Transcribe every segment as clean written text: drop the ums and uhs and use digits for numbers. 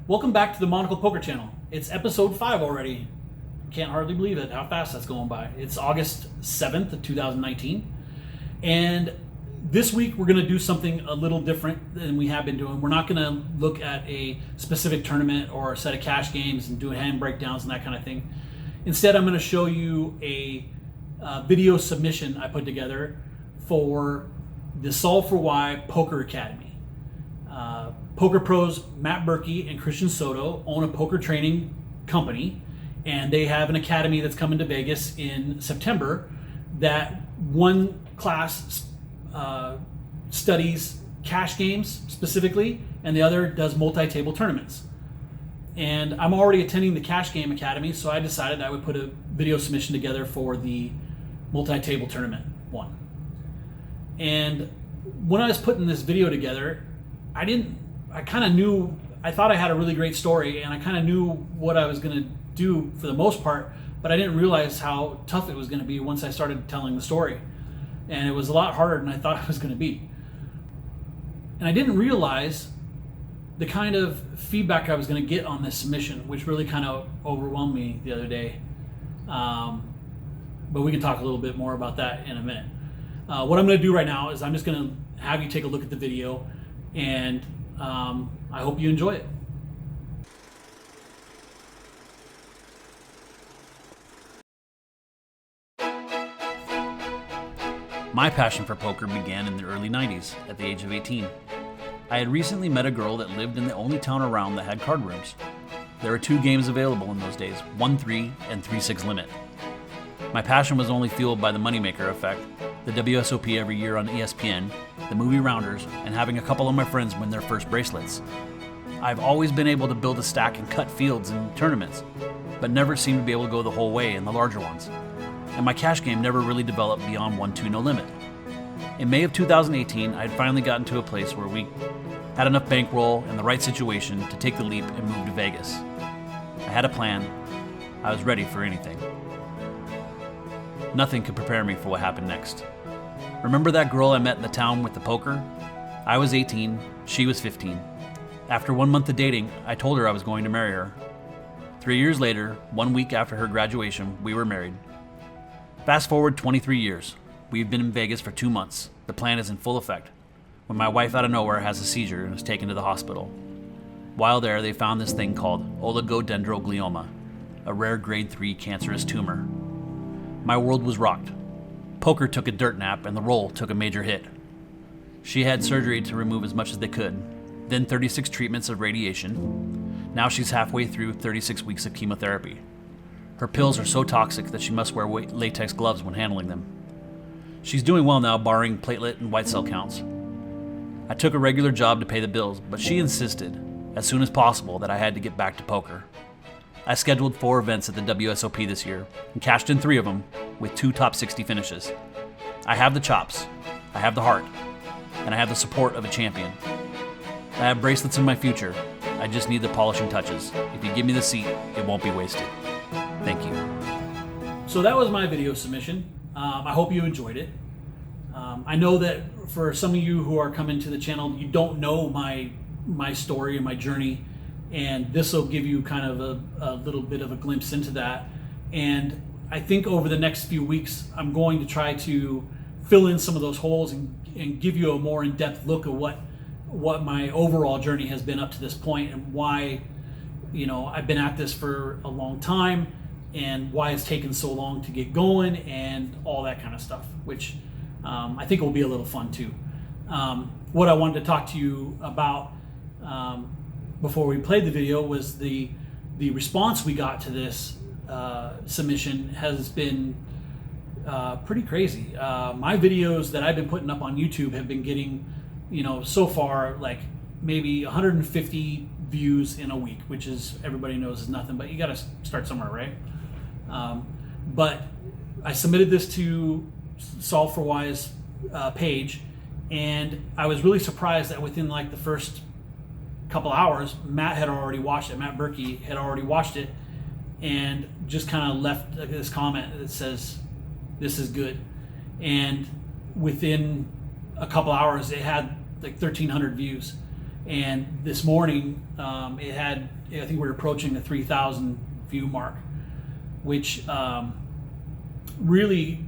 Welcome back to the Monacle Poker Channel. It's episode 5 already. Can't hardly believe it, how fast that's going by. It's August 7th of 2019. And this week we're going to do something a little different than we have been doing. We're not going to look at a specific tournament or a set of cash games and do hand breakdowns and that kind of thing. Instead, I'm going to show you a video submission I put together for the Solve for Why Poker Academy. Poker pros Matt Berkey and Christian Soto own a poker training company, and they have an academy that's coming to Vegas in September. That one class studies cash games specifically, and the other does multi-table tournaments. And I'm already attending the Cash Game Academy, so I decided I would put a video submission together for the multi-table tournament one. And when I was putting this video together, I thought I had a really great story, and I kind of knew what I was going to do for the most part, but I didn't realize how tough it was going to be once I started telling the story. And it was a lot harder than I thought it was going to be. And I didn't realize the kind of feedback I was going to get on this submission, which really kind of overwhelmed me the other day. But we can talk a little bit more about that in a minute. What I'm going to do right now is I'm just going to have you take a look at the video, and I hope you enjoy it. My passion for poker began in the early 90s at the age of 18. I had recently met a girl that lived in the only town around that had card rooms. There were 2 games available in those days, 1-3 and 3-6 limit. My passion was only fueled by the Moneymaker effect, the WSOP every year on ESPN, the movie Rounders, and having a couple of my friends win their first bracelets. I've always been able to build a stack and cut fields in tournaments, but never seemed to be able to go the whole way in the larger ones. And my cash game never really developed beyond 1-2 no limit. In May of 2018, I had finally gotten to a place where we had enough bankroll and the right situation to take the leap and move to Vegas. I had a plan. I was ready for anything. Nothing could prepare me for what happened next. Remember that girl I met in the town with the poker? I was 18, she was 15. After 1 month of dating, I told her I was going to marry her. 3 years later, 1 week after her graduation, we were married. Fast forward 23 years. We've been in Vegas for 2 months. The plan is in full effect, when my wife out of nowhere has a seizure and is taken to the hospital. While there, they found this thing called oligodendroglioma, a rare grade 3 cancerous tumor. My world was rocked. Poker took a dirt nap and the roll took a major hit. She had surgery to remove as much as they could, then 36 treatments of radiation. Now she's halfway through 36 weeks of chemotherapy. Her pills are so toxic that she must wear latex gloves when handling them. She's doing well now, barring platelet and white cell counts. I took a regular job to pay the bills, but she insisted, as soon as possible, that I had to get back to poker. I scheduled 4 events at the WSOP this year and cashed in 3 of them with 2 top 60 finishes. I have the chops, I have the heart, and I have the support of a champion. I have bracelets in my future. I just need the polishing touches. If you give me the seat, it won't be wasted. Thank you. So that was my video submission. I hope you enjoyed it. I know that for some of you who are coming to the channel, you don't know my story and my journey, and this will give you kind of a little bit of a glimpse into that. And I think over the next few weeks, I'm going to try to fill in some of those holes and give you a more in-depth look at what my overall journey has been up to this point, and why, I've been at this for a long time, and why it's taken so long to get going, and all that kind of stuff, which I think will be a little fun too. What I wanted to talk to you about before we played the video was the response we got to this submission has been pretty crazy. My videos that I've been putting up on YouTube have been getting, so far, like maybe 150 views in a week, which is, everybody knows, is nothing, but you got to start somewhere, right? But I submitted this to Solve for Why's page, and I was really surprised that within like the first couple hours, Matt had already watched it. Matt Berkey had already watched it and just kind of left this comment that says, "This is good." And within a couple hours, it had like 1,300 views. And this morning, it had, I think we were approaching the 3,000 view mark, which really,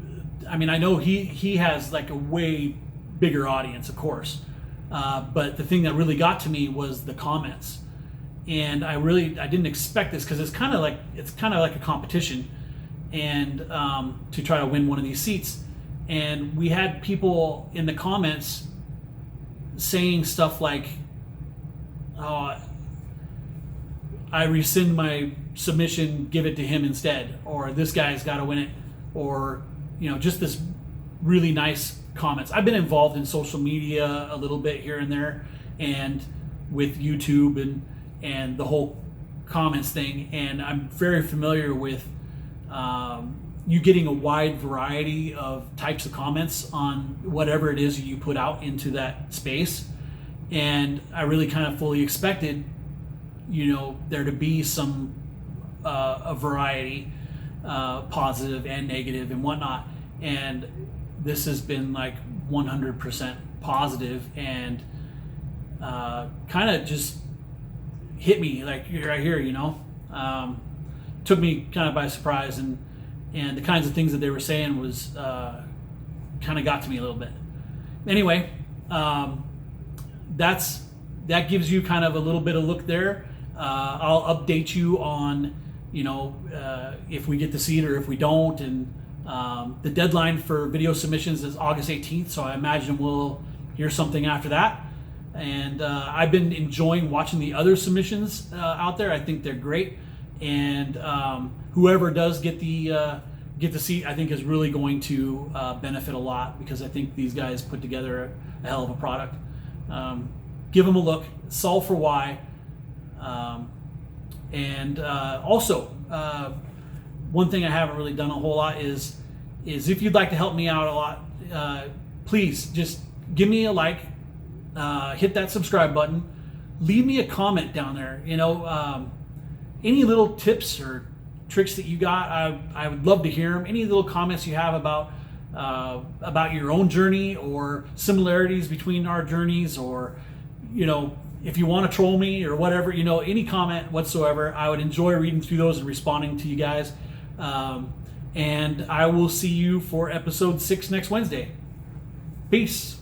I mean, I know he has like a way bigger audience, of course, but the thing that really got to me was the comments. And I didn't expect this, because it's kind of like a competition, and to try to win one of these seats. And we had people in the comments saying stuff like, "Oh, I rescind my submission, give it to him instead," or "This guy's got to win it," or just this really nice comments. I've been involved in social media a little bit here and there, and with YouTube and the whole comments thing, and I'm very familiar with you getting a wide variety of types of comments on whatever it is you put out into that space. And I really kind of fully expected there to be some a variety, positive and negative and whatnot, and this has been like 100% positive, and kind of just hit me like right here, took me kind of by surprise, and the kinds of things that they were saying was kind of got to me a little bit. Anyway, that gives you kind of a little bit of look there. I'll update you on if we get the seat or if we don't, and the deadline for video submissions is August 18th, so I imagine we'll hear something after that. And I've been enjoying watching the other submissions out there. I think they're great, and whoever does get the seat, I think is really going to benefit a lot, because I think these guys put together a hell of a product. Give them a look. Solve for Why. And also, one thing I haven't really done a whole lot is if you'd like to help me out a lot, please just give me a like, hit that subscribe button, leave me a comment down there. Any little tips or tricks that you got, I would love to hear them. Any little comments you have about your own journey, or similarities between our journeys, or if you want to troll me or whatever, any comment whatsoever, I would enjoy reading through those and responding to you guys. And I will see you for episode 6 next Wednesday. Peace.